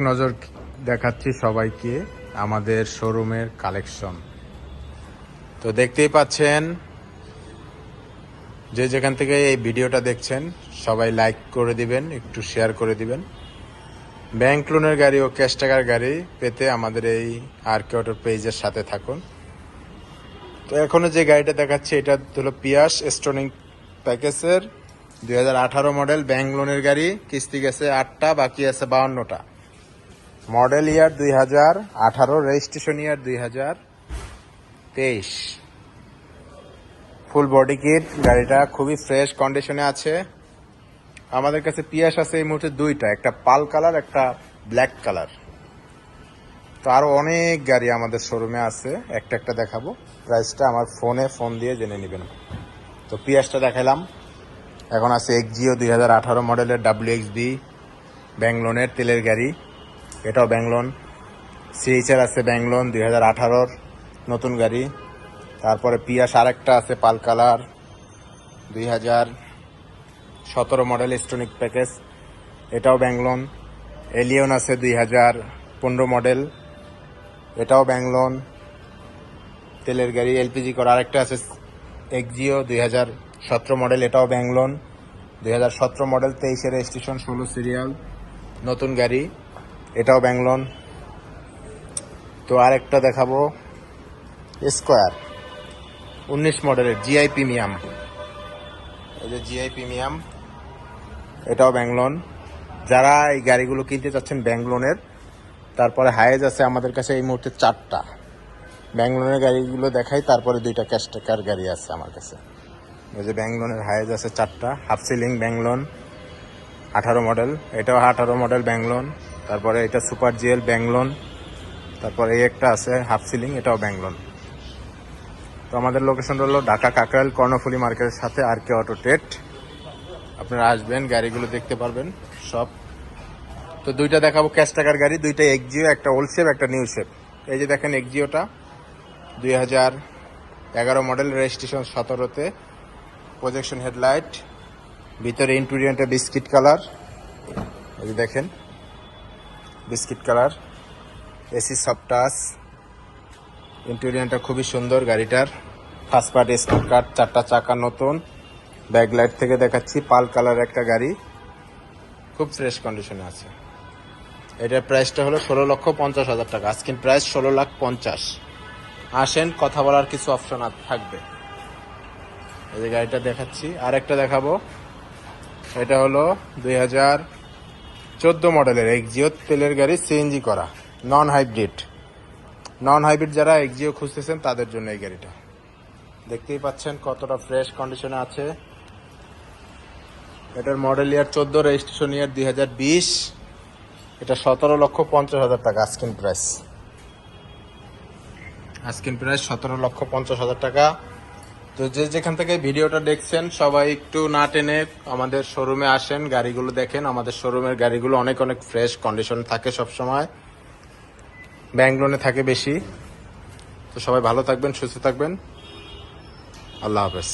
নজর দেখাচ্ছি সবাইকে আমাদের শোরুমের কালেকশন। তো দেখতেই পাচ্ছেন, যে যেখান থেকে এই ভিডিওটা দেখছেন সবাই লাইক করে দিবেন, একটু শেয়ার করে দিবেন। ব্যাংক লোনের গাড়ি ও ক্যাশ টাকার গাড়ি পেতে আমাদের এই আরকে অটো পেজের সাথে থাকুন। তো এখনো যে গাড়িটা দেখাচ্ছি এটা হলো পিয়াস স্টোনিং প্যাকেজের 2018 মডেল ব্যাংক লোনের গাড়ি। কিস্তি গেছে 8টা, বাকি আছে 52টা। Model year 2018, registration year 2023। Full body kit, গাড়িটা খুবই ফ্রেশ কন্ডিশনে আছে। আমাদের কাছে পিয়াস আছে এই মুহূর্তে দুইটা, একটা পাল কালার, একটা ব্ল্যাক কালার। তো আরো অনেক গাড়ি আমাদের শোরুমে আছে, একটা একটা দেখাবো। প্রাইসটা আমার ফোন দিয়ে জেনে নেবেন। তো পিয়াসটা দেখালাম। এখন আছে এক্সজিও 2018 মডেলের WXB ব্যাংক লোনের তেলের গাড়ি, এটাও ব্যাংক লোন। সিএইচআর আছে ব্যাংক লোন 2018 নতুন গাড়ি। তারপরে পিয়াস আরেকটা আছে পাল কালার 2017 মডেল স্টোনিক প্যাকেজ, এটাও ব্যাংক লোন। এলিয়ন আছে 2015 মডেল, এটাও ব্যাংক লোন তেলের গাড়ি, এলপিজি করা। আরেকটা আছে এক্সজিও 2017 মডেল, এটাও bank loan. 2017 model 23 registration, 16 serial নতুন গাড়ি, এটাও ব্যাংক লোন। তো আরেকটা দেখাবো স্কোয়ার 19 মডেলের জিআই প্রিমিয়াম, এই যে জিআই প্রিমিয়াম, এটাও ব্যাংক লোন। যারা এই গাড়িগুলো কিনতে চাচ্ছেন ব্যাংক লোনের, তারপরে হায়েজ আছে আমাদের কাছে এই মুহূর্তে 4টা। ব্যাংক লোনের গাড়িগুলো দেখাই, তারপরে 2টা ক্যাশ টাকার গাড়ি আছে আমার কাছে। এই যে ব্যাংক লোনের হায়েজ আছে 4টা। Half ceiling bank loan 18 model, এটাও 18 মডেল ব্যাংক লোন। তারপরে এটা সুপার জিএল ব্যাংক লোন। তারপরে এই একটা আছে হাফ সিলিং, এটাও ব্যাংক লোন। তো আমাদের লোকেশন হলো ঢাকা কাকরাইল কর্ণফুলী মার্কেটের সাথে আরকে অটো ট্রেড। আপনারা আসবেন, গাড়িগুলো দেখতে পারবেন সব। তো দুইটা দেখাবো ক্যাশ টাকার গাড়ি, দুইটা এক্সজিও, একটা ওল্ড শেপ, একটা নিউ শেপ। এই যে দেখেন এক্সজিওটা 2011 মডেল, রেজিস্ট্রেশন 17তে, প্রজেকশন হেডলাইট, ভিতরে ইন্টেরিয়রটা বিস্কিট কালার। এই যে দেখেন biscuit colour, AC soft touch, ইন্টেরিয়রটা খুবই সুন্দর গাড়িটার। ফার্স্ট পার্টি স্মার্ট কার্ড, 4টা চাকা নতুন। ব্যাকলাইট থেকে দেখাচ্ছি, পাল কালার একটা গাড়ি, খুব ফ্রেশ কন্ডিশনে আছে। এটার প্রাইসটা হলো 16,50,000 টাকা। আজকের প্রাইস 16,50,000। আসেন, কথা বলার কিছু অপশন থাকবে। এই যে গাড়িটা দেখাচ্ছি, আর একটা দেখাবো। এটা হলো 2014 মডেলের এক্সজিও তেলের গাড়ি, সিএনজি করা, নন হাইব্রিড যারা এক্সজিও খুঁজতেছেন তাদের জন্য এই গাড়িটা। দেখতেই পাচ্ছেন কতটা ফ্রেশ কন্ডিশনে আছে। এটার মডেল ইয়ার 14, রেজিস্ট্রেশন ইয়ার 2020। এটা 17,50,000 টাকা আস্কিং প্রাইস। 17,50,000 টাকা। তো যে যেখান থেকে ভিডিওটা দেখছেন সবাই একটু না টেনে আমাদের শোরুমে আসেন, গাড়িগুলো দেখেন। আমাদের শোরুমের গাড়িগুলো অনেক ফ্রেশ কন্ডিশন থাকে সবসময়, ব্যাংক লোনে থাকে বেশি। তো সবাই ভালো থাকবেন, সুস্থ থাকবেন। আল্লাহ হাফেজ।